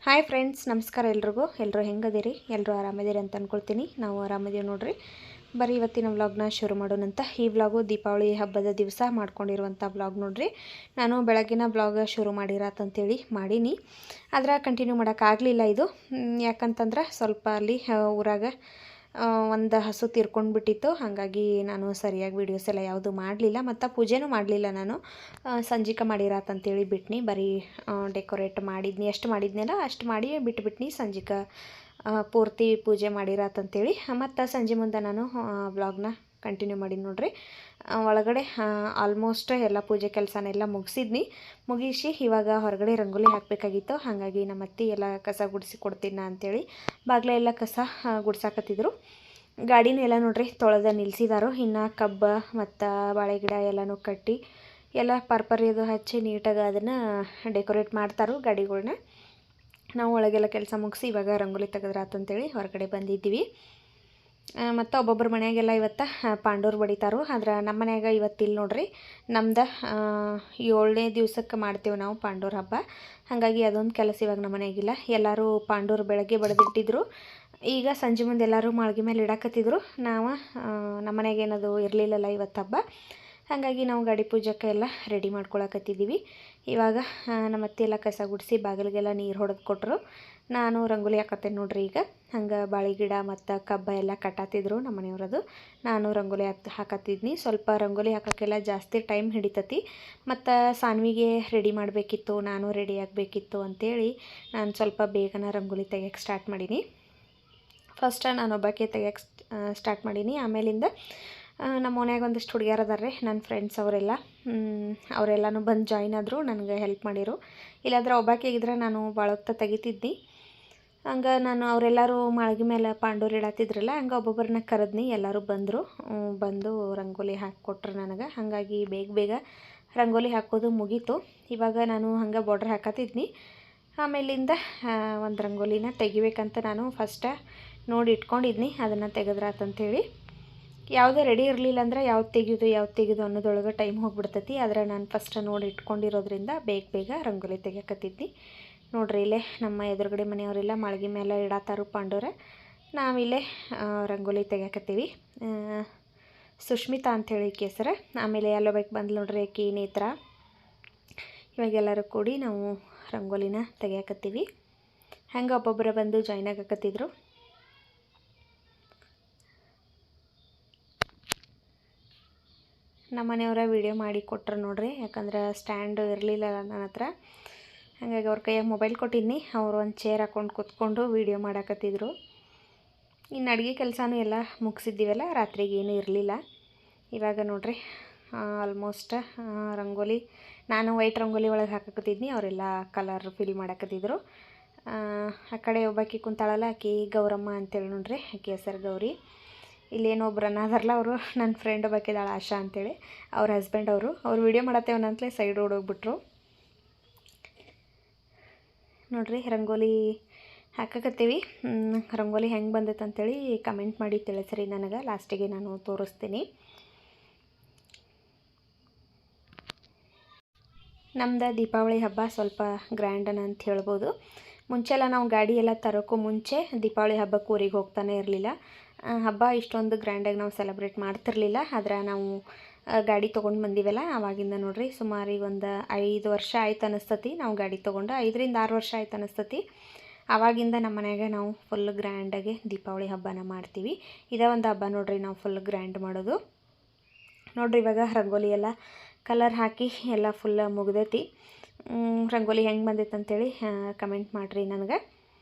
Hi friends, ನಮಸ್ಕಾರ ಎಲ್ರಿಗೂ. ಎಲ್ಲರೂ ಹೆಂಗದಿರಿ? ಎಲ್ಲರೂ ಆರಾಮದಿರಿ ಅಂತ ಅಂದ್ಕೊಳ್ತೀನಿ. ನಾವು ಆರಾಮದೀವಿ ನೋಡ್ರಿ. ಬರೀ ಇವತ್ತಿನ ವ್ಲಾಗ್ನ ಶುರು ಮಾಡೋಣಂತ. ಈ ವ್ಲಾಗು ದೀಪಾವಳಿ ಹಬ್ಬದ ದಿವಸ ಮಾಡ್ಕೊಂಡಿರುವಂಥ ವ್ಲಾಗ್ ನೋಡ್ರಿ. ನಾನು ಬೆಳಗಿನ ವ್ಲಾಗ್ ಶುರು ಮಾಡಿರತ್ತಂತೇಳಿ ಮಾಡೀನಿ, ಆದ್ರೆ ಕಂಟಿನ್ಯೂ ಮಾಡೋಕ್ಕಾಗಲಿಲ್ಲ. ಇದು ಯಾಕಂತಂದ್ರೆ ಸ್ವಲ್ಪ ಅಲ್ಲಿ ಊರಾಗ ಒಂದು ಹಸು ತೀರ್ಕೊಂಡು ಬಿಟ್ಟಿತ್ತು. ಹಾಗಾಗಿ ನಾನು ಸರಿಯಾಗಿ ವೀಡಿಯೋಸ್ ಎಲ್ಲ ಯಾವುದು ಮಾಡಲಿಲ್ಲ, ಮತ್ತು ಪೂಜೆನೂ ಮಾಡಲಿಲ್ಲ. ನಾನು ಸಂಜಿಕ ಮಾಡಿರತ್ತಂತೇಳಿ ಬಿಟ್ನಿ. ಬರೀ ಡೆಕೋರೇಟ್ ಮಾಡಿದ್ನಿ, ಎಷ್ಟು ಮಾಡಿದ್ನಲ್ಲ ಅಷ್ಟು ಮಾಡಿ ಬಿಟ್ಬಿಟ್ನಿ. ಸಂಜಿಕ ಪೂರ್ತಿ ಪೂಜೆ ಮಾಡಿರತ್ತಂತೇಳಿ ಮತ್ತು ಸಂಜೆ ಮುಂದೆ ನಾನು ವ್ಲಾಗ್ನ ಕಂಟಿನ್ಯೂ ಮಾಡಿ ನೋಡ್ರಿ. ಒಳಗಡೆ ಆಲ್ಮೋಸ್ಟ್ ಎಲ್ಲ ಪೂಜೆ ಕೆಲಸನೆಲ್ಲ ಮುಗಿಸಿ ಇವಾಗ ಹೊರಗಡೆ ರಂಗೋಲಿ ಹಾಕಬೇಕಾಗಿತ್ತು. ಹಾಗಾಗಿ ನಮ್ಮ ಅತ್ತಿ ಎಲ್ಲ ಕಸ ಗುಡಿಸಿ ಕೊಡ್ತೀನಿ ಅಂಥೇಳಿ ಬಾಗಿಲ ಎಲ್ಲ ಕಸ ಗುಡ್ಸಾಕತ್ತಿದ್ರು. ಗಾಡಿನೂ ಎಲ್ಲ ನೋಡ್ರಿ ತೊಳೆದ ನಿಲ್ಲಿಸಿದಾರು. ಇನ್ನು ಕಬ್ಬ ಮತ್ತು ಬಾಳೆ ಗಿಡ ಎಲ್ಲನೂ ಕಟ್ಟಿ ಎಲ್ಲ ಪರ್ಪರಿದು ಹಚ್ಚಿ ನೀಟಾಗಿ ಅದನ್ನು ಡೆಕೋರೇಟ್ ಮಾಡ್ತಾರೋ ಗಾಡಿಗಳ್ನ. ನಾವು ಒಳಗೆಲ್ಲ ಕೆಲಸ ಮುಗಿಸಿ ಇವಾಗ ರಂಗೋಲಿ ತೆಗೆದ್ರಾತಂತೇಳಿ ಹೊರಗಡೆ ಬಂದಿದ್ದೀವಿ. ಮತ್ತು ಒಬ್ಬೊಬ್ಬರ ಮನೆಯಾಗೆಲ್ಲ ಇವತ್ತು ಪಾಂಡೂರು ಬಡಿತಾರೋ, ಆದ್ರೆ ನಮ್ಮ ಮನ್ಯಾಗ ಇವತ್ತಿಲ್ಲ ನೋಡ್ರಿ. ನಮ್ದು 7ನೇ ದಿವ್ಸಕ್ಕೆ ಮಾಡ್ತೀವಿ ನಾವು ಪಾಂಡೂರು ಹಬ್ಬ. ಹಾಗಾಗಿ ಅದೊಂದು ಕೆಲಸ ಇವಾಗ ನಮ್ಮ ಮನೆಯಾಗಿಲ್ಲ. ಎಲ್ಲರೂ ಪಾಂಡೂರು ಬೆಳಗ್ಗೆ ಬಡಿದಿಟ್ಟಿದ್ರು. ಈಗ ಸಂಜೆ ಮುಂದೆ ಎಲ್ಲರೂ ಮಾಳ್ಗೆ ಮೇಲೆ ಇಡಾಕತ್ತಿದ್ರು. ನಾವು ನಮ್ಮ ಮನೆಯಾಗ ಏನದು ಇರಲಿಲ್ಲಲ್ಲ ಇವತ್ತು ಹಬ್ಬ. ಹಾಗಾಗಿ ನಾವು ಗಾಡಿ ಪೂಜಕ್ಕೆ ಎಲ್ಲ ರೆಡಿ ಮಾಡ್ಕೊಳಕತ್ತಿದ್ದೀವಿ. ಇವಾಗ ನಮ್ಮ ಅತ್ತೆ ಎಲ್ಲ ಕಸ ಗುಡಿಸಿ ಬಾಗಿಲಿಗೆಲ್ಲ ನೀರು ಹೊಡೆದು ಕೊಟ್ಟರು. ನಾನು ರಂಗೋಲಿ ಹಾಕತ್ತೇನೆ ನೋಡ್ರಿ. ಈಗ ಹಂಗೆ ಬಾಳೆ ಗಿಡ ಮತ್ತು ಕಬ್ಬ ಎಲ್ಲ ಕಟ್ಟಾತಿದ್ರು ನಮ್ಮ ಮನೆಯವ್ರದ್ದು. ನಾನು ರಂಗೋಲಿ ಹಾಕತ್ತಿದ್ನಿ. ಸ್ವಲ್ಪ ರಂಗೋಲಿ ಹಾಕೋಕ್ಕೆಲ್ಲ ಜಾಸ್ತಿ ಟೈಮ್ ಹಿಡಿತತಿ, ಮತ್ತು ಸಾನ್ವಿಗೆ ರೆಡಿ ಮಾಡಬೇಕಿತ್ತು, ನಾನು ರೆಡಿ ಆಗಬೇಕಿತ್ತು ಅಂಥೇಳಿ ನಾನು ಸ್ವಲ್ಪ ಬೇಗನೆ ರಂಗೋಲಿ ತೆಗಿಯೋಕ್ಕೆ ಸ್ಟಾರ್ಟ್ ಮಾಡೀನಿ. ಫಸ್ಟ್ ನಾನು ಒಬ್ಬಾಕೆ ತೆಗಿಯೋಕ್ಕೆ ಸ್ಟಾರ್ಟ್ ಮಾಡೀನಿ. ಆಮೇಲಿಂದ ನಮ್ಮ ಮನ್ಯಾಗ ಒಂದಿಷ್ಟು ಹುಡುಗಿಯರು ಅದಾರೆ, ನನ್ನ ಫ್ರೆಂಡ್ಸ್ ಅವರೆಲ್ಲನೂ ಬಂದು ಜಾಯ್ನ್ ಆದರು, ನನಗೆ ಹೆಲ್ಪ್ ಮಾಡಿರು. ಇಲ್ಲಾಂದ್ರೆ ಒಬ್ಬಾಕೆ ಆಗಿದ್ರೆ ನಾನು ಭಾಳ ಹೊತ್ತು ತೆಗಿತಿದ್ನಿ. ಹಂಗೆ ನಾನು ಅವರೆಲ್ಲರೂ ಮಾಳ್ಗೆ ಮೇಲೆ ಪಾಂಡೂರು ಇಡತ್ತಿದ್ರಲ್ಲ, ಹಂಗೆ ಒಬ್ಬೊಬ್ಬರನ್ನ ಕರೆದ್ನಿ. ಎಲ್ಲರೂ ಬಂದು ರಂಗೋಲಿ ಹಾಕಿಕೊಟ್ರು ನನಗೆ. ಹಾಗಾಗಿ ಬೇಗ ರಂಗೋಲಿ ಹಾಕೋದು ಮುಗೀತು. ಇವಾಗ ನಾನು ಹಂಗೆ ಬಾರ್ಡ್ರ್ ಹಾಕತ್ತಿದ್ನಿ. ಆಮೇಲಿಂದ ಒಂದು ರಂಗೋಲಿನ ತೆಗಿಬೇಕಂತ ನಾನು ಫಸ್ಟ ನೋಡಿ ಇಟ್ಕೊಂಡಿದ್ನಿ. ಅದನ್ನು ತೆಗೆದ್ರಾತಂತೇಳಿ ಯಾವುದೇ ರೆಡಿ ಇರಲಿಲ್ಲ ಅಂದ್ರೆ ಯಾವ್ದು ತೆಗೆಯೋದು ಅನ್ನೋದೊಳಗೆ ಟೈಮ್ ಹೋಗಿಬಿಡ್ತೈತಿ. ಆದರೆ ನಾನು ಫಸ್ಟ್ ನೋಡಿ ಇಟ್ಕೊಂಡಿರೋದ್ರಿಂದ ಬೇಗ ರಂಗೋಲಿ ತೆಗಿಯಕತ್ತಿದ್ನಿ. ನೋಡ್ರಿ, ಇಲ್ಲೇ ನಮ್ಮ ಎದುರುಗಡೆ ಮನೆಯವರೆಲ್ಲ ಮಾಳ್ಗೆ ಮೇಲೆ ಇಡತ್ತಾರು ಪಾಂಡೂರ. ನಾವಿಲ್ಲೇ ರಂಗೋಲಿ ತೆಗಿಯಕತ್ತೀವಿ. ಸುಷ್ಮಿತಾ ಅಂಥೇಳಿ ಹೆಸರು. ಆಮೇಲೆ ಅಲ್ಲೋಬೇಕು ಬಂದು ನೋಡ್ರಿ ಆಕಿ ನೇತ್ರ. ಇವಾಗೆಲ್ಲರೂ ಕೂಡಿ ನಾವು ರಂಗೋಲಿನ ತೆಗಿಯಕತ್ತೀವಿ. ಹಂಗೆ ಒಬ್ಬೊಬ್ಬರ ಬಂದು ಜಾಯ್ನ್ ಆಗಕತ್ತಿದ್ರು. ನಮ್ಮ ಮನೆಯವರ ವೀಡಿಯೋ ಮಾಡಿ ಕೊಟ್ಟರು ನೋಡ್ರಿ. ಯಾಕಂದ್ರೆ ಸ್ಟ್ಯಾಂಡ್ ಇರಲಿಲ್ಲ ನನ್ನ ಹತ್ರ. ಹಾಗಾಗಿ ಅವ್ರ ಕೈಯಾಗ ಮೊಬೈಲ್ ಕೊಟ್ಟಿದ್ನಿ. ಅವರು ಒಂದು ಚೇರ್ ಹಾಕ್ಕೊಂಡು ಕೂತ್ಕೊಂಡು ವೀಡಿಯೋ ಮಾಡಾಕತ್ತಿದ್ರು. ಇನ್ನು ಅಡುಗೆ ಕೆಲಸನೂ ಎಲ್ಲ ಮುಗಿಸಿದ್ದೀವಲ್ಲ, ರಾತ್ರಿಗೆ ಏನೂ ಇರಲಿಲ್ಲ. ಇವಾಗ ನೋಡ್ರಿ ಆಲ್ಮೋಸ್ಟ್ ರಂಗೋಲಿ ನಾನು ವೈಟ್ ರಂಗೋಲಿ ಒಳಗೆ ಹಾಕಕತ್ತಿದ್ನಿ. ಅವರೆಲ್ಲ ಕಲರ್ ಫಿಲ್ ಮಾಡಾಕತ್ತಿದ್ರು. ಆ ಕಡೆ ಒಬ್ಬಾಕಿ ಕುಂತಾಳಲ್ಲ, ಆಕಿ ಗೌರಮ್ಮ ಅಂತೇಳಿ ನೋಡ್ರಿ, ಆಕಿ ಹೆಸರು ಗೌರಿ. ಇಲ್ಲೇನೊಬ್ರು ಅನ್ನೋದಾರಲ್ಲ, ಅವರು ನನ್ನ ಫ್ರೆಂಡ್ ಒಬ್ಬಾಕಿದಾಳ ಆಶಾ ಅಂತೇಳಿ, ಅವ್ರ ಹಸ್ಬೆಂಡ್ ಅವ್ರು ವೀಡಿಯೋ ಮಾಡತ್ತೇವನಂತಲೇ ಸೈಡ್ ಓಡೋಗ್ಬಿಟ್ರು. ನೋಡ್ರಿ ರಂಗೋಲಿ ಹಾಕಕತ್ತೀವಿ. ರಂಗೋಲಿ ಹೆಂಗೆ ಬಂದೈತೆ ಅಂತೇಳಿ ಕಮೆಂಟ್ ಮಾಡಿ ತಿಳಿಸ್ರಿ ನನಗೆ. ಲಾಸ್ಟಿಗೆ ನಾನು ತೋರಿಸ್ತೀನಿ. ನಮ್ದು ದೀಪಾವಳಿ ಹಬ್ಬ ಸ್ವಲ್ಪ ಗ್ರ್ಯಾಂಡನ ಅಂತ ಹೇಳ್ಬೋದು. ಮುಂಚೆಲ್ಲ ನಾವು ಗಾಡಿ ಎಲ್ಲ ತರೋಕ್ಕೂ ಮುಂಚೆ ದೀಪಾವಳಿ ಹಬ್ಬಕ್ಕೆ ಊರಿಗೆ ಹೋಗ್ತಾನೆ ಇರಲಿಲ್ಲ. ಹಬ್ಬ ಇಷ್ಟೊಂದು ಗ್ರ್ಯಾಂಡಾಗಿ ನಾವು ಸೆಲೆಬ್ರೇಟ್ ಮಾಡ್ತಿರಲಿಲ್ಲ. ಆದ್ರೆ ನಾವು ಗಾಡಿ ತೊಗೊಂಡು ಬಂದೀವಲ್ಲ, ಆವಾಗಿಂದ ನೋಡ್ರಿ ಸುಮಾರಿಗೆ ಒಂದು 5 ವರ್ಷ ಆಯ್ತು ಅನ್ನಿಸ್ತತಿ. ನಾವು ಗಾಡಿ ತೊಗೊಂಡು 5 ರಿಂದ 6 ವರ್ಷ ಆಯ್ತು ಅನ್ನಿಸ್ತತಿ. ಆವಾಗಿಂದ ನಮ್ಮ ಮನ್ಯಾಗ ನಾವು ಫುಲ್ ಗ್ರ್ಯಾಂಡಾಗಿ ದೀಪಾವಳಿ ಹಬ್ಬನ ಮಾಡ್ತೀವಿ. ಇದೇ ಒಂದು ಹಬ್ಬ ನೋಡ್ರಿ ನಾವು ಫುಲ್ ಗ್ರ್ಯಾಂಡ್ ಮಾಡೋದು. ನೋಡ್ರಿ ಇವಾಗ ರಂಗೋಲಿ ಎಲ್ಲ ಕಲರ್ ಹಾಕಿ ಎಲ್ಲ ಫುಲ್ ಮುಗ್ದೈತಿ. ರಂಗೋಲಿ ಹೆಂಗೆ ಬಂದೈತೆ ಅಂತೇಳಿ ಕಮೆಂಟ್ ಮಾಡಿರಿ ನನಗೆ.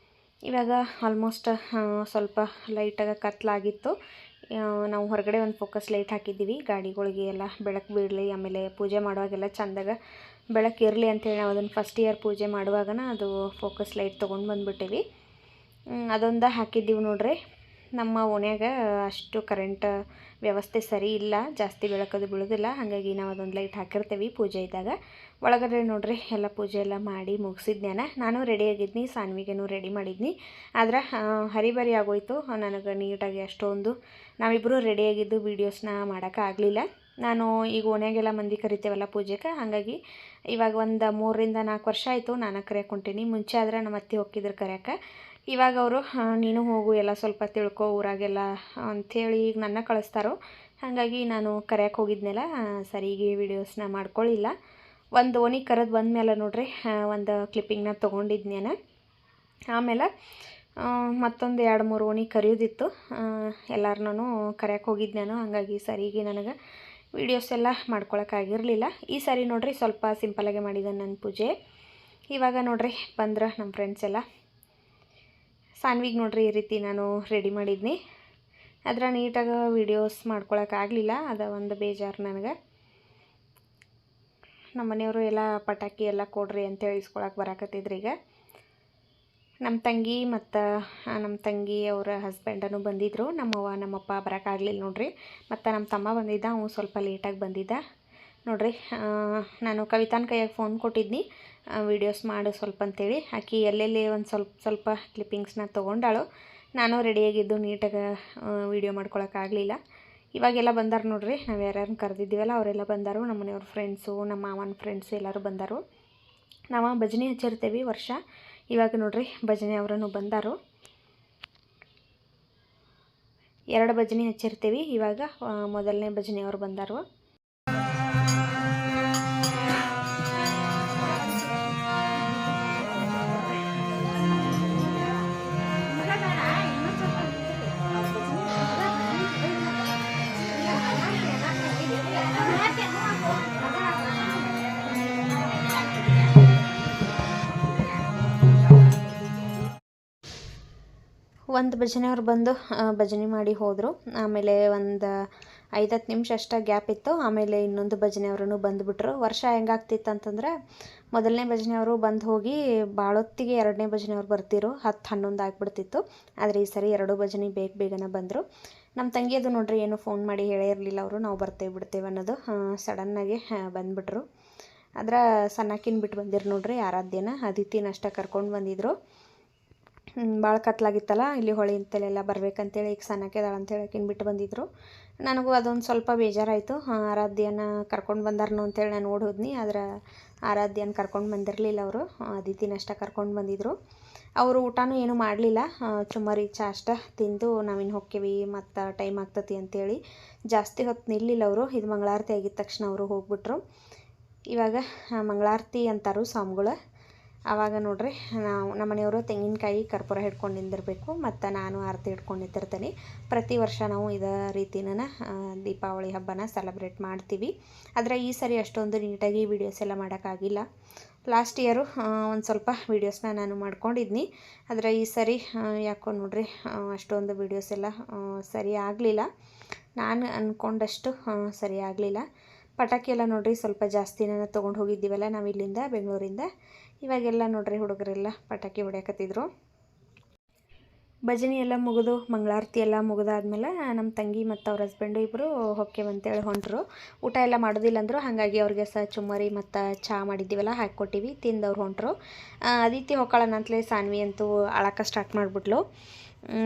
ಇವಾಗ ಆಲ್ಮೋಸ್ಟ್ ಸ್ವಲ್ಪ ಲೈಟಾಗಿ ಕತ್ಲಾಗಿತ್ತು. ನಾವು ಹೊರಗಡೆ ಒಂದು ಫೋಕಸ್ ಲೈಟ್ ಹಾಕಿದ್ದೀವಿ. ಗಾಡಿಗಳಿಗೆ ಎಲ್ಲ ಬೆಳಕು ಬೀಳಲಿ, ಆಮೇಲೆ ಪೂಜೆ ಮಾಡುವಾಗೆಲ್ಲ ಚೆಂದಾಗ ಬೆಳಕು ಇರಲಿ ಅಂತೇಳಿ ನಾವು ಅದನ್ನು ಫಸ್ಟ್ ಇಯರ್ ಪೂಜೆ ಮಾಡುವಾಗನ ಅದು ಫೋಕಸ್ ಲೈಟ್ ತೊಗೊಂಡು ಬಂದುಬಿಟ್ಟಿವಿ. ಅದೊಂದು ಹಾಕಿದ್ದೀವಿ ನೋಡ್ರಿ. ನಮ್ಮ ಓಣ್ಯಾಗ ಅಷ್ಟು ಕರೆಂಟ್ ವ್ಯವಸ್ಥೆ ಸರಿ ಇಲ್ಲ, ಜಾಸ್ತಿ ಬೆಳಕದು ಬೀಳೋದಿಲ್ಲ. ಹಾಗಾಗಿ ನಾವು ಅದೊಂದು ಲೈಟ್ ಹಾಕಿರ್ತೀವಿ ಪೂಜೆ ಇದ್ದಾಗ. ಒಳಗಡೆ ನೋಡ್ರಿ ಎಲ್ಲ ಪೂಜೆ ಎಲ್ಲ ಮಾಡಿ ಮುಗಿಸಿದ್ನ್ಯಾನ. ನಾನು ರೆಡಿಯಾಗಿದ್ನಿ, ಸಾನ್ವಿಗೇನು ರೆಡಿ ಮಾಡಿದ್ನಿ. ಆದ್ರೆ ಹರಿಬರಿ ಆಗೋಯ್ತು ನನಗೆ ನೀಟಾಗಿ. ಅಷ್ಟೊಂದು ನಾವಿಬ್ಬರು ರೆಡಿಯಾಗಿದ್ದು ವೀಡಿಯೋಸ್ನ ಮಾಡೋಕ್ಕಾಗಲಿಲ್ಲ. ನಾನು ಈಗ ಓಣ್ಯಾಗೆಲ್ಲ ಮಂದಿ ಕರಿತೇವಲ್ಲ ಪೂಜೆಗೆ, ಹಾಗಾಗಿ ಇವಾಗ ಒಂದು 3-4 ವರ್ಷ ಆಯಿತು ನಾನು ಕರೆಯಕ್ಕೆ ಹೊಂಟೀನಿ. ಮುಂಚೆ ಆದರೆ ನಮ್ಮ ಅತ್ತೆ ಹೋಗಿದ್ರು ಕರೆಯಕ್ಕೆ. ಇವಾಗ ಅವರು ನೀನು ಹೋಗು ಎಲ್ಲ ಸ್ವಲ್ಪ ತಿಳ್ಕೊ ಊರಾಗೆಲ್ಲ ಅಂಥೇಳಿ ಈಗ ನನ್ನ ಕಳಿಸ್ತಾರೋ. ಹಾಗಾಗಿ ನಾನು ಕರೆಯಕ್ಕೆ ಹೋಗಿದ್ನೆಲ್ಲ ಸರಿಗೆ ವೀಡಿಯೋಸ್ನ ಮಾಡ್ಕೊಳ್ಳಿಲ್ಲ. ಒಂದು ಓಣಿ ಕರೆದು ಬಂದಮೇಲೆ ನೋಡ್ರಿ ಒಂದು ಕ್ಲಿಪ್ಪಿಂಗ್ನ ತೊಗೊಂಡಿದ್ನೇನ. ಆಮೇಲೆ ಮತ್ತೊಂದು 2-3 ಓಣಿ ಕರೆಯೋದಿತ್ತು, ಎಲ್ಲರನ್ನೂ ಕರೆಯಕ್ಕೆ ಹೋಗಿದ್ದು ನಾನು. ಹಾಗಾಗಿ ಸರಿಗೆ ನನಗೆ ವೀಡಿಯೋಸ್ ಎಲ್ಲ ಮಾಡ್ಕೊಳಕ್ಕಾಗಿರಲಿಲ್ಲ. ಈ ಸಾರಿ ನೋಡ್ರಿ ಸ್ವಲ್ಪ ಸಿಂಪಲಾಗೆ ಮಾಡಿದೆ ನನ್ನ ಪೂಜೆ. ಇವಾಗ ನೋಡ್ರಿ ಬಂದ್ರೆ ನಮ್ಮ ಫ್ರೆಂಡ್ಸ್ ಎಲ್ಲ. ಸಾನ್ವಿಗೆ ನೋಡ್ರಿ ಈ ರೀತಿ ನಾನು ರೆಡಿ ಮಾಡಿದ್ನಿ. ಅದರ ನೀಟಾಗಿ ವೀಡಿಯೋಸ್ ಮಾಡ್ಕೊಳಕ್ಕಾಗಲಿಲ್ಲ, ಅದು ಒಂದು ಬೇಜಾರು ನನಗೆ. ನಮ್ಮ ಮನೆಯವರು ಎಲ್ಲ ಪಟಾಕಿ ಎಲ್ಲ ಕೊಡ್ರಿ ಅಂತೇಳಿ ಇಸ್ಕೊಳಕ್ಕೆ ಬರಾಕತ್ತಿದ್ರು. ಈಗ ನಮ್ಮ ತಂಗಿ ಮತ್ತು ನಮ್ಮ ತಂಗಿ ಅವರ ಹಸ್ಬೆಂಡನು ಬಂದಿದ್ದರು. ನಮ್ಮವ್ವ ನಮ್ಮಪ್ಪ ಬರೋಕ್ಕಾಗಲಿಲ್ಲ ನೋಡ್ರಿ. ಮತ್ತು ನಮ್ಮ ತಮ್ಮ ಬಂದಿದ್ದ, ಅವನು ಸ್ವಲ್ಪ ಲೇಟಾಗಿ ಬಂದಿದ್ದ ನೋಡ್ರಿ. ನಾನು ಕವಿತಾನ ಕೈಯಾಗೆ ಫೋನ್ ಕೊಟ್ಟಿದ್ನಿ, ವೀಡಿಯೋಸ್ ಮಾಡು ಸ್ವಲ್ಪ ಅಂತೇಳಿ. ಆಕಿ ಎಲ್ಲೆಲ್ಲಿ ಒಂದು ಸ್ವಲ್ಪ ಕ್ಲಿಪ್ಪಿಂಗ್ಸ್ನ ತೊಗೊಂಡಾಳು. ನಾನು ರೆಡಿಯಾಗಿದ್ದು ನೀಟಾಗಿ ವೀಡಿಯೋ ಮಾಡ್ಕೊಳಕ್ಕಾಗಲಿಲ್ಲ. ಇವಾಗೆಲ್ಲ ಬಂದಾರು ನೋಡ್ರಿ, ನಾವು ಯಾರ್ಯಾರನ್ನ ಕರೆದಿದ್ದೀವಲ್ಲ ಅವರೆಲ್ಲ ಬಂದಾರು. ನಮ್ಮ ಮನೆಯವ್ರ ಫ್ರೆಂಡ್ಸು, ನಮ್ಮ ಮಾವನ ಫ್ರೆಂಡ್ಸು ಎಲ್ಲರೂ ಬಂದಾರು. ನಾವು ಭಜನೆ ಹಚ್ಚಿರ್ತೀವಿ ವರ್ಷ. ಇವಾಗ ನೋಡ್ರಿ ಭಜನೆ ಅವರನ್ನು ಬಂದಾರು. 2 ಭಜನೆ ಹಚ್ಚಿರ್ತೀವಿ. ಇವಾಗ ಮೊದಲನೇ ಭಜನೆಯವರು ಬಂದಾರು. ಒಂದು ಭಜನೆಯವ್ರು ಬಂದು ಭಜನೆ ಮಾಡಿ ಹೋದರು. ಆಮೇಲೆ ಒಂದು 5-10 ನಿಮಿಷ ಅಷ್ಟೇ ಗ್ಯಾಪ್ ಇತ್ತು. ಆಮೇಲೆ ಇನ್ನೊಂದು ಭಜನೆಯವ್ರೂ ಬಂದುಬಿಟ್ರು. ವರ್ಷ ಹೆಂಗಾಗ್ತಿತ್ತು ಅಂತಂದ್ರೆ, ಮೊದಲನೇ ಭಜನೆಯವರು ಬಂದು ಹೋಗಿ ಭಾಳೊತ್ತಿಗೆ 2ನೇ ಭಜನೆಯವ್ರು ಬರ್ತಿರು, 10-11 ಆಗಿಬಿಡ್ತಿತ್ತು. ಆದರೆ ಈ ಸರಿ 2 ಭಜನೆ ಬೇಗನೆ ಬಂದರು. ನಮ್ಮ ತಂಗಿ ಅದು ನೋಡ್ರಿ ಏನು ಫೋನ್ ಮಾಡಿ ಹೇಳೇ ಇರಲಿಲ್ಲ ಅವರು, ನಾವು ಬಿಡ್ತೇವೆ ಅನ್ನೋದು. ಸಡನ್ನಾಗಿ ಬಂದುಬಿಟ್ರು. ಅದರ ಸಣ್ಣಕ್ಕಿನ ಬಿಟ್ಟು ಬಂದಿರು ನೋಡ್ರಿ. ಆರಾಧ್ಯನ ಅದಿತಿನ ಅಷ್ಟೇ ಕರ್ಕೊಂಡು ಬಂದಿದ್ರು. ಭಾಳ ಕತ್ಲಾಗಿತ್ತಲ್ಲ, ಇಲ್ಲಿ ಹೊಳೆ ಇಂತಲೆಲ್ಲ ಬರ್ಬೇಕಂತೇಳಿ ಈಗ ಸಣ್ಣಕ್ಕೆದಾಳ ಅಂತೇಳಿ ಆಕಿನ ಬಿಟ್ಟು ಬಂದಿದ್ರು. ನನಗೂ ಅದೊಂದು ಸ್ವಲ್ಪ ಬೇಜಾರಾಯಿತು. ಆರಾಧ್ಯನ ಕರ್ಕೊಂಡು ಬಂದಾರನು ಅಂತೇಳಿ ನಾನು ಓಡೋದ್ನಿ. ಆದರೆ ಆರಾಧ್ಯನ ಕರ್ಕೊಂಡು ಬಂದಿರಲಿಲ್ಲ ಅವರು, ಅದಿತಿನ ಅಷ್ಟೇ ಕರ್ಕೊಂಡು ಬಂದಿದ್ರು. ಅವರು ಊಟನೂ ಏನೂ ಮಾಡಲಿಲ್ಲ, ಚುಮ್ಮರಿ ಚಾ ಅಷ್ಟೇ ತಿಂದು ನಾವಿನ್ನು ಹೋಕ್ಕೇವಿ ಮತ್ತು ಟೈಮ್ ಆಗ್ತತಿ ಅಂತೇಳಿ ಜಾಸ್ತಿ ಹೊತ್ತು ನಿಲ್ಲಿಲ್ಲ ಅವರು. ಇದು ಮಂಗಳಾರತಿ ಆಗಿದ ತಕ್ಷಣ ಅವರು ಹೋಗ್ಬಿಟ್ರು. ಇವಾಗ ಮಂಗಳಾರತಿ ಅಂತಾರು ಸ್ವಾಮಿಗಳು. ಆವಾಗ ನೋಡ್ರಿ ನಮ್ಮ ಮನೆಯವರು ತೆಂಗಿನಕಾಯಿ ಕರ್ಪೂರ ಹಿಡ್ಕೊಂಡು ನಿಂದಿರಬೇಕು, ಮತ್ತು ನಾನು ಆರತಿ ಹಿಡ್ಕೊಂಡು ನಿಂತಿರ್ತೀನಿ. ಪ್ರತಿ ವರ್ಷ ನಾವು ಇದೇ ರೀತಿನ ದೀಪಾವಳಿ ಹಬ್ಬನ ಸೆಲೆಬ್ರೇಟ್ ಮಾಡ್ತೀವಿ. ಆದರೆ ಈ ಸರಿ ಅಷ್ಟೊಂದು ನೀಟಾಗಿ ವೀಡಿಯೋಸ್ ಎಲ್ಲ ಮಾಡೋಕ್ಕಾಗಿಲ್ಲ. ಲಾಸ್ಟ್ ಇಯರು ಒಂದು ಸ್ವಲ್ಪ ವೀಡಿಯೋಸ್ನ ನಾನು ಮಾಡ್ಕೊಂಡಿದ್ನಿ. ಆದರೆ ಈ ಸರಿ ಯಾಕೋ ನೋಡ್ರಿ ಅಷ್ಟೊಂದು ವೀಡಿಯೋಸ್ ಎಲ್ಲ ಸರಿ ಆಗಲಿಲ್ಲ, ನಾನು ಅಂದ್ಕೊಂಡಷ್ಟು ಸರಿ ಆಗಲಿಲ್ಲ. ಪಟಾಕಿ ಎಲ್ಲ ನೋಡ್ರಿ ಸ್ವಲ್ಪ ಜಾಸ್ತಿನ ತೊಗೊಂಡು ಹೋಗಿದ್ದೀವಲ್ಲ ನಾವು ಇಲ್ಲಿಂದ ಬೆಂಗಳೂರಿಂದ. ಇವಾಗೆಲ್ಲ ನೋಡ್ರಿ ಹುಡುಗರೆಲ್ಲ ಪಟಾಕಿ ಹೊಡ್ಯಾಕತ್ತಿದ್ರು. ಭಜನೆ ಎಲ್ಲ ಮುಗಿದು ಮಂಗಳಾರತಿ ಎಲ್ಲ ಮುಗಿದಾದ್ಮೇಲೆ ನಮ್ಮ ತಂಗಿ ಮತ್ತು ಅವ್ರ ಹಸ್ಬೆಂಡು ಇಬ್ಬರು ಹೊಕ್ಕೇವಂತೇಳಿ ಹೊಂಟರು. ಊಟ ಎಲ್ಲ ಮಾಡೋದಿಲ್ಲ ಅಂದರು. ಹಾಗಾಗಿ ಅವ್ರಿಗೆ ಚುಮ್ಮರಿ ಮತ್ತು ಚಹಾ ಮಾಡಿದ್ದೀವಲ್ಲ ಹಾಕ್ಕೊಟ್ಟಿವಿ, ತಿಂದವ್ರು ಹೊಂಟರು. ಅದಿತಿ ಹೊಕ್ಕಳನಂತಲೇ ಸಾನ್ವಿ ಅಂತೂ ಅಳಕ್ಕೆ ಸ್ಟಾರ್ಟ್ ಮಾಡಿಬಿಟ್ಲು.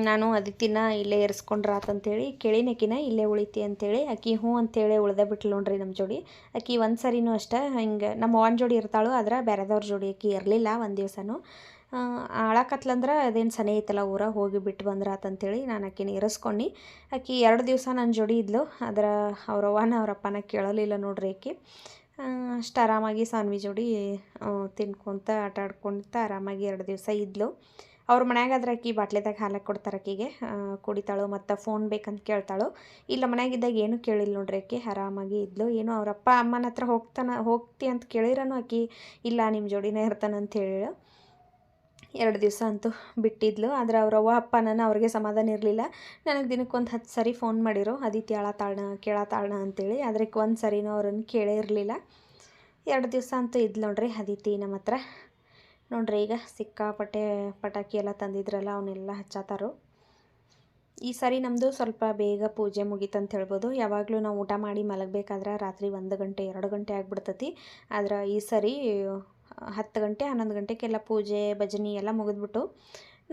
ನಾನು ಅದಿತಿನ ಇಲ್ಲೇ ಇರಿಸ್ಕೊಂಡ್ರಾತಂತೇಳಿ ಕೇಳಿನಕಿನ ಇಲ್ಲೇ ಉಳಿತಿ ಅಂತೇಳಿ. ಆಕಿ ಹ್ಞೂ ಅಂತೇಳಿ ಉಳ್ದೆ ಬಿಟ್ಲು ನೋಡ್ರಿ ನಮ್ಮ ಜೋಡಿ. ಆಕಿ ಒಂದು ಸರಿನೂ ಅಷ್ಟೇ ಹಿಂಗೆ ನಮ್ಮ ಅವ್ವನ ಜೋಡಿ ಇರ್ತಾಳು, ಆದರೆ ಬೇರೆದವ್ರ ಜೋಡಿ ಆಕಿ ಇರಲಿಲ್ಲ ಒಂದು ದಿವಸನೂ. ಆಳಕತ್ಲಂದ್ರೆ ಅದೇನು ಸನೇ ಐತಲ್ಲ ಊರ, ಹೋಗಿ ಬಿಟ್ಟು ಬಂದ್ರಾತಂತೇಳಿ ನಾನು ಆಕಿನ ಇರಿಸ್ಕೊಂಡು. ಆಕಿ 2 ದಿವಸ ನನ್ನ ಜೋಡಿ ಇದ್ಲು. ಅದರ ಅವ್ರವ್ವನ ಅವರಪ್ಪನ ಕೇಳಲಿಲ್ಲ ನೋಡ್ರಿ. ಆಕಿ ಅಷ್ಟು ಆರಾಮಾಗಿ ಸಾನ್ವಿ ಜೋಡಿ ತಿನ್ಕೊತ ಆಟ ಆಡ್ಕೊತ ಆರಾಮಾಗಿ 2 ದಿವಸ ಇದ್ಲು. ಅವ್ರ ಮನ್ಯಾಗಾದ್ರೆ ಆಕಿ ಬಾಟ್ಲಿದಾಗ ಹಾಲಕ್ಕೆ ಕೊಡ್ತಾರೆ ಆಕಿಗೆ, ಕುಡಿತಾಳು ಮತ್ತು ಫೋನ್ ಬೇಕಂತ ಕೇಳ್ತಾಳು. ಇಲ್ಲ ಮನ್ಯಾಗಿದ್ದಾಗ ಏನೂ ಕೇಳಿಲ್ಲ ನೋಡ್ರಿ ಆಕಿ, ಆರಾಮಾಗಿ ಇದ್ಲು. ಏನೋ ಅವ್ರ ಅಪ್ಪ ಅಮ್ಮನ ಹತ್ರ ಹೋಗ್ತಿ ಅಂತ ಕೇಳಿರನು ಆಕಿ ಇಲ್ಲ ನಿಮ್ಮ ಜೋಡಿನೇ ಇರ್ತಾನಂತ ಹೇಳಿಳು. 2 ದಿವಸ ಅಂತೂ ಬಿಟ್ಟಿದ್ಲು. ಆದರೆ ಅವ್ರವ್ವ ಅಪ್ಪನ ಅವ್ರಿಗೆ ಸಮಾಧಾನ ಇರಲಿಲ್ಲ. ನನಗೆ ದಿನಕ್ಕೊಂದು 10 ಸರಿ ಫೋನ್ ಮಾಡಿರು, ಅದಿತಿ ಕೇಳತಾಳ್ನ ಅಂತೇಳಿ. ಆದರೆ ಒಂದು ಸರಿನೂ ಅವ್ರನ್ನ ಕೇಳೇ ಇರಲಿಲ್ಲ. 2 ದಿವಸ ಅಂತೂ ಇದ್ಲು ನೋಡ್ರಿ ಅದಿತಿ ನಮ್ಮ ಹತ್ರ. ನೋಡ್ರಿ ಈಗ ಸಿಕ್ಕಾಪಟ್ಟೆ ಪಟಾಕಿ ಎಲ್ಲ ತಂದಿದ್ರಲ್ಲ ಅವನ್ನೆಲ್ಲ ಹಚ್ಚಾತಾರು. ಈ ಸಾರಿ ನಮ್ಮದು ಸ್ವಲ್ಪ ಬೇಗ ಪೂಜೆ ಮುಗೀತಂತ ಹೇಳ್ಬೋದು. ಯಾವಾಗಲೂ ನಾವು ಊಟ ಮಾಡಿ ಮಲಗಬೇಕಾದ್ರೆ ರಾತ್ರಿ 1 ಗಂಟೆ 2 ಗಂಟೆ ಆಗಿಬಿಡ್ತತಿ. ಆದ್ರೆ ಈ ಸಾರಿ 10 ಗಂಟೆ 11 ಗಂಟೆಗೆಲ್ಲ ಪೂಜೆ ಭಜನೆ ಎಲ್ಲ ಮುಗಿದ್ಬಿಟ್ಟು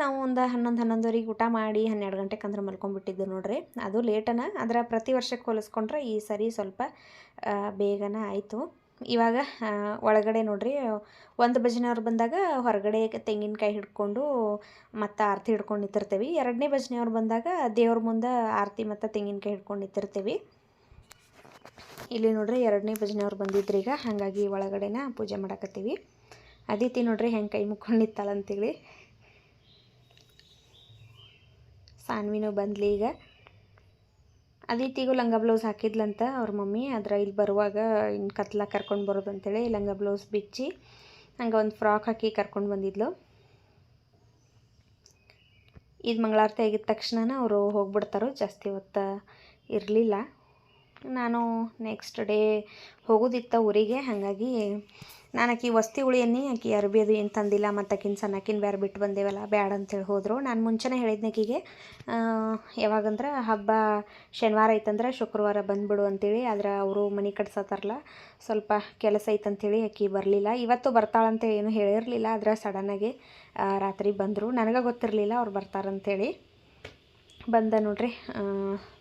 ನಾವು ಒಂದು 11-11:30 ಊಟ ಮಾಡಿ 12 ಗಂಟೆಗೆ ಅಂದ್ರೆ ಮಲ್ಕೊಂಡ್ಬಿಟ್ಟಿದ್ದು ನೋಡ್ರಿ. ಅದು ಲೇಟನ, ಆದರೆ ಪ್ರತಿ ವರ್ಷಕ್ಕೆ ಹೋಲಿಸ್ಕೊಂಡ್ರೆ ಈ ಸರಿ ಸ್ವಲ್ಪ ಬೇಗನೆ ಆಯಿತು. ಇವಾಗ ಒಳಗಡೆ ನೋಡ್ರಿ 1 ಭಜನೆಯವ್ರು ಬಂದಾಗ ಹೊರಗಡೆ ತೆಂಗಿನಕಾಯಿ ಹಿಡ್ಕೊಂಡು ಮತ್ತು ಆರತಿ ಹಿಡ್ಕೊಂಡು ನಿಂತಿರ್ತೀವಿ. 2ನೇ ಭಜನೆಯವ್ರು ಬಂದಾಗ ದೇವ್ರ ಮುಂದೆ ಆರತಿ ಮತ್ತು ತೆಂಗಿನಕಾಯಿ ಹಿಡ್ಕೊಂಡು ನಿಂತಿರ್ತೀವಿ. ಇಲ್ಲಿ ನೋಡ್ರಿ 2ನೇ ಭಜನೆಯವ್ರು ಬಂದಿದ್ರಿ ಈಗ, ಹಾಗಾಗಿ ಒಳಗಡೆನ ಪೂಜೆ ಮಾಡಕತ್ತೀವಿ. ಅದಿತಿ ನೋಡ್ರಿ ಹೆಂಗೆ ಕೈ ಮುಕ್ಕೊಂಡು ನಿಂತಾಳಂತೇಳಿ. ಸಾನ್ವಿನೂ ಬಂದ್ಲಿ ಈಗ. ಅದಿತಿಗೂ ಲಂಗ ಬ್ಲೌಸ್ ಹಾಕಿದ್ಲಂತ ಅವ್ರ ಮಮ್ಮಿ, ಆದರೆ ಇಲ್ಲಿ ಬರುವಾಗ ಇನ್ನು ಕತ್ಲ ಕರ್ಕೊಂಡು ಬರೋದು ಅಂತೇಳಿ ಲಂಗ ಬ್ಲೌಸ್ ಬಿಚ್ಚಿ ಹಂಗೆ ಒಂದು ಫ್ರಾಕ್ ಹಾಕಿ ಕರ್ಕೊಂಡು ಬಂದಿದ್ಲು. ಇದು ಮಂಗಳಾರತಿ ಆಗಿದ ತಕ್ಷಣ ಅವರು ಹೋಗ್ಬಿಡ್ತಾರೋ, ಜಾಸ್ತಿ ಹೊತ್ತು ಇರಲಿಲ್ಲ. ನಾನು ನೆಕ್ಸ್ಟ್ ಡೇ ಹೋಗೋದಿತ್ತ ಊರಿಗೆ, ಹಾಗಾಗಿ ನಾನು ಆಕಿ ವಸ್ತಿ ಉಳಿಯನ್ನೇ ಆಕಿ ಅರ್ಬಿ ಅದು ಏನು ತಂದಿಲ್ಲ, ಮತ್ತು ಆಕಿನ ಸಣ್ಣಕಿನ ಬೇರೆ ಬಿಟ್ಟು ಬಂದೇವಲ್ಲ ಬ್ಯಾಡ ಅಂತೇಳಿ ಹೋದರು. ನಾನು ಮುಂಚೆನೇ ಹೇಳಿದ್ನೆ ಆಕಿಗೆ ಯಾವಾಗಂದ್ರೆ ಹಬ್ಬ ಶನಿವಾರ ಐತಂದ್ರೆ ಶುಕ್ರವಾರ ಬಂದುಬಿಡು ಅಂತೇಳಿ. ಆದರೆ ಅವರು ಮನೆ ಕಟ್ಸತ್ತಾರಲ್ಲ, ಸ್ವಲ್ಪ ಕೆಲಸ ಐತಂತೇಳಿ ಆಕಿ ಬರಲಿಲ್ಲ. ಇವತ್ತು ಬರ್ತಾಳಂತೇಳಿ ಏನೂ ಹೇಳಿರಲಿಲ್ಲ, ಆದರೆ ಸಡನ್ನಾಗಿ ರಾತ್ರಿ ಬಂದರು. ನನಗೆ ಗೊತ್ತಿರಲಿಲ್ಲ ಅವ್ರು ಬರ್ತಾರಂತೇಳಿ. ಬಂದ ನೋಡ್ರಿ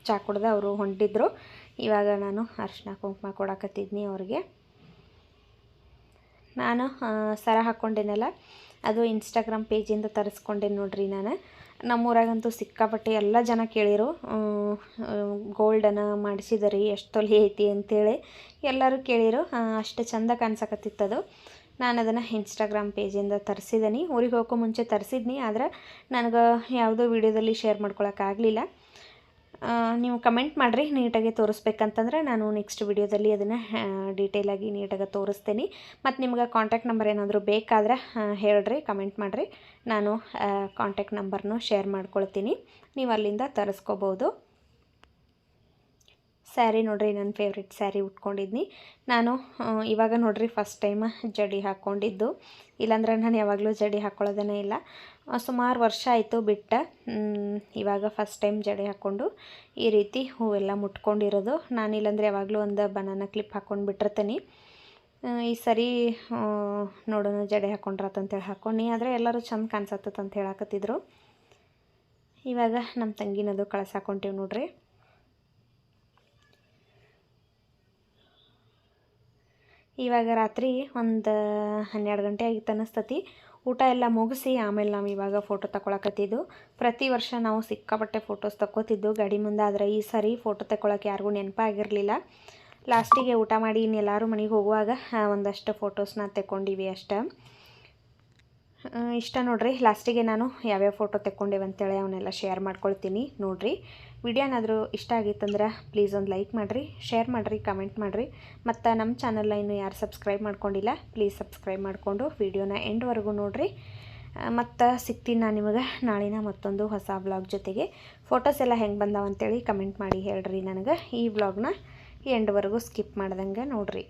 ಚಾ ಕುಡ್ದು ಅವರು ಹೊಂಟಿದ್ರು. ಇವಾಗ ನಾನು ಅರಿಶಿನ ಕುಂಕುಮ ಕೊಡಕತ್ತಿದ್ನಿ ಅವ್ರಿಗೆ. ನಾನು ಸರ ಹಾಕ್ಕೊಂಡೇನಲ್ಲ, ಅದು ಇನ್ಸ್ಟಾಗ್ರಾಮ್ ಪೇಜಿಂದ ತರಿಸ್ಕೊಂಡೇನೆ ನೋಡ್ರಿ. ನಾನು ನಮ್ಮೂರಾಗಂತೂ ಸಿಕ್ಕಾಪಟ್ಟೆ ಎಲ್ಲ ಜನ ಕೇಳಿರು, ಗೋಲ್ಡನ ಮಾಡಿಸಿದರಿ ಎಷ್ಟು ತೊಲೆ ಐತಿ ಅಂತೇಳಿ ಎಲ್ಲರೂ ಕೇಳಿರು. ಅಷ್ಟು ಚಂದ ಕಾಣಿಸಕತ್ತಿತ್ತದು. ನಾನು ಅದನ್ನು ಇನ್ಸ್ಟಾಗ್ರಾಮ್ ಪೇಜಿಂದ ತರಿಸಿದ್ದೀನಿ. ಊರಿಗೆ ಹೋಗೋ ಮುಂಚೆ ತರಿಸಿದ್ನಿ, ಆದರೆ ನನಗೆ ಯಾವುದೋ ವಿಡಿಯೋದಲ್ಲಿ ಶೇರ್ ಮಾಡ್ಕೊಳಕ್ಕಾಗಲಿಲ್ಲ. ನೀವು ಕಮೆಂಟ್ ಮಾಡಿರಿ ನೀಟಾಗಿ ತೋರಿಸ್ಬೇಕಂತಂದ್ರೆ ನಾನು ನೆಕ್ಸ್ಟ್ ವಿಡಿಯೋದಲ್ಲಿ ಅದನ್ನು ಡೀಟೇಲಾಗಿ ನೀಟಾಗಿ ತೋರಿಸ್ತೀನಿ. ಮತ್ತು ನಿಮ್ಗೆ ಕಾಂಟ್ಯಾಕ್ಟ್ ನಂಬರ್ ಏನಾದರೂ ಬೇಕಾದ್ರೆ ಹೇಳ್ರಿ, ಕಮೆಂಟ್ ಮಾಡಿರಿ. ನಾನು ಕಾಂಟ್ಯಾಕ್ಟ್ ನಂಬರ್ನು ಶೇರ್ ಮಾಡ್ಕೊಳ್ತೀನಿ, ನೀವು ಅಲ್ಲಿಂದ ತರಿಸ್ಕೋಬೋದು. ಸ್ಯಾರಿ ನೋಡ್ರಿ, ನನ್ನ ಫೇವ್ರೆಟ್ ಸ್ಯಾರಿ ಉಟ್ಕೊಂಡಿದ್ನಿ ನಾನು. ಇವಾಗ ನೋಡ್ರಿ ಫಸ್ಟ್ ಟೈಮ್ ಜಡಿ ಹಾಕ್ಕೊಂಡಿದ್ದು, ಇಲ್ಲಾಂದ್ರೆ ನಾನು ಯಾವಾಗಲೂ ಜಡಿ ಹಾಕ್ಕೊಳ್ಳೋದೇ ಇಲ್ಲ. ಸುಮಾರು ವರ್ಷ ಆಯಿತು ಬಿಟ್ಟು, ಇವಾಗ ಫಸ್ಟ್ ಟೈಮ್ ಜಡಿ ಹಾಕ್ಕೊಂಡು ಈ ರೀತಿ ಹೂವೆಲ್ಲ ಮುಟ್ಕೊಂಡಿರೋದು. ನಾನು ಇಲ್ಲಾಂದರೆ ಯಾವಾಗಲೂ ಒಂದು ಬನಾನ ಕ್ಲಿಪ್ ಹಾಕ್ಕೊಂಡು ಬಿಟ್ಟಿರ್ತೀನಿ. ಈ ಸರಿ ನೋಡೋಣ ಜಡೆ ಹಾಕ್ಕೊಂಡ್ರಾತಂತೇಳಿ ಹಾಕ್ಕೊಂಡು, ಆದರೆ ಎಲ್ಲರೂ ಚಂದ ಕಾಣಿಸತ್ತಂತ ಹೇಳಕತ್ತಿದ್ರು. ಇವಾಗ ನಮ್ಮ ತಂಗಿನದು ಕಳ್ಸಾಕೊಂತೀವಿ ನೋಡ್ರಿ. ಇವಾಗ ರಾತ್ರಿ ಒಂದು 12 ಗಂಟೆ ಆಗಿತ್ತು ಅನ್ನಿಸ್ತತಿ. ಊಟ ಎಲ್ಲ ಮುಗಿಸಿ ಆಮೇಲೆ ನಾವು ಇವಾಗ ಫೋಟೋ ತಗೊಳಕತ್ತಿದ್ದು. ಪ್ರತಿ ವರ್ಷ ನಾವು ಸಿಕ್ಕಾಪಟ್ಟೆ ಫೋಟೋಸ್ ತಗೋತಿದ್ದು ಗಾಡಿ ಮುಂದೆ, ಆದರೆ ಈ ಸರಿ ಫೋಟೋ ತಗೊಳಕ್ಕೆ ಯಾರಿಗೂ ನೆನಪಾಗಿರಲಿಲ್ಲ. ಲಾಸ್ಟಿಗೆ ಊಟ ಮಾಡಿ ಇನ್ನೆಲ್ಲರೂ ಮನೆಗೆ ಹೋಗುವಾಗ ಒಂದಷ್ಟು ಫೋಟೋಸ್ನ ತೆಕ್ಕೊಂಡಿವಿ ಅಷ್ಟೇ. ಇಷ್ಟ ನೋಡ್ರಿ. ಲಾಸ್ಟಿಗೆ ನಾನು ಯಾವ್ಯಾವ ಫೋಟೋ ತೆಕ್ಕೊಂಡೇವೆ ಅಂತೇಳಿ ಅವನ್ನೆಲ್ಲ ಶೇರ್ ಮಾಡ್ಕೊಳ್ತೀನಿ ನೋಡ್ರಿ. ವಿಡಿಯೋನಾದರೂ ಇಷ್ಟ ಆಗಿತ್ತಂದ್ರೆ ಪ್ಲೀಸ್ ಒಂದು ಲೈಕ್ ಮಾಡಿರಿ, ಶೇರ್ ಮಾಡಿರಿ, ಕಮೆಂಟ್ ಮಾಡಿರಿ. ಮತ್ತು ನಮ್ಮ ಚಾನಲ್ನ ಇನ್ನೂ ಯಾರು ಸಬ್ಸ್ಕ್ರೈಬ್ ಮಾಡ್ಕೊಂಡಿಲ್ಲ ಪ್ಲೀಸ್ ಸಬ್ಸ್ಕ್ರೈಬ್ ಮಾಡಿಕೊಂಡು ವಿಡಿಯೋನ ಎಂಡ್ವರೆಗೂ ನೋಡಿರಿ. ಮತ್ತು ಸಿಗ್ತೀನಿ ನಾನು ನಿಮಗೆ ನಾಳಿನ ಮತ್ತೊಂದು ಹೊಸ ವ್ಲಾಗ್ ಜೊತೆಗೆ. ಫೋಟೋಸ್ ಎಲ್ಲ ಹೆಂಗೆ ಬಂದಾವಂತೇಳಿ ಕಮೆಂಟ್ ಮಾಡಿ ಹೇಳ್ರಿ ನನಗೆ. ಈ ವ್ಲಾಗ್ನ ಎಂಡ್ವರೆಗೂ ಸ್ಕಿಪ್ ಮಾಡ್ದಂಗೆ ನೋಡಿರಿ.